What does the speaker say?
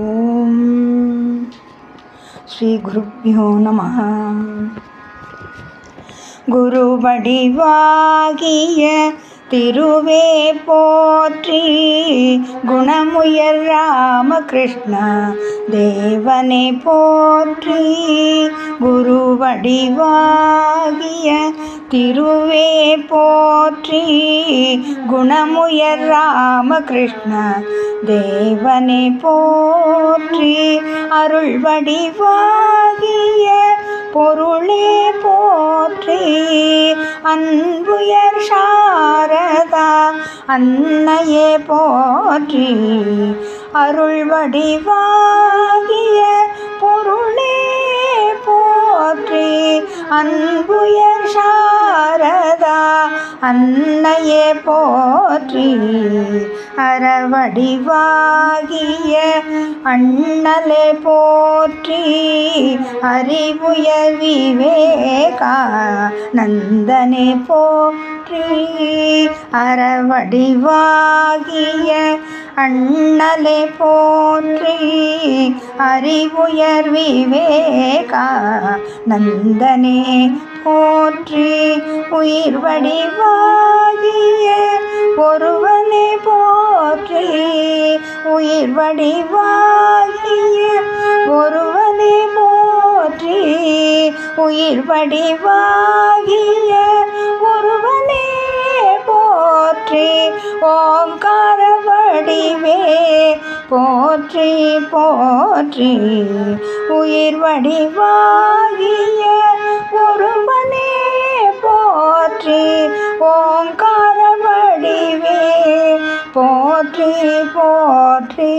ஓம் ஸ்ரீ குருப்யோ நமः. குரு வடிவாகிய திருவே போற்றி, குணமுயர் ராமகிருஷ்ண தேவனே போற்றி. குரு வடிவாகிய திருவே போற்றி, குணமுயர் ராமகிருஷ்ண தேவனே போற்றி. அருள் வடிவாகிய பொருளே போற்றி, அன்புயர் சாரதா அன்னையே போற்றி. அருள் வடிவாகிய பொருளே போற்றி, அன்புயர் சாரதா அன்னையே போற்றி. அறவடிவாகிய அண்ணலே போற்றி, அறிவுயர் விவேகானந்தனே போற்றி. அறவடிவாகிய அண்ணலே போற்றி, அறிவுயர் விவேகானந்தனே போற்றி. உயிர் வடிவாகிய ஒருவனே போற்றி, உயிர் வடிவாகிய ஒருவனே போற்றி. உயிர் வடிவாகிய ஒருவனே போற்றி. ஓங்கார வடிவே போற்றி போற்றி. உயிர் வடிவாகிய ஒருவனே போற்றி. ஓங்கார வடிவே போற்றி போற்றி.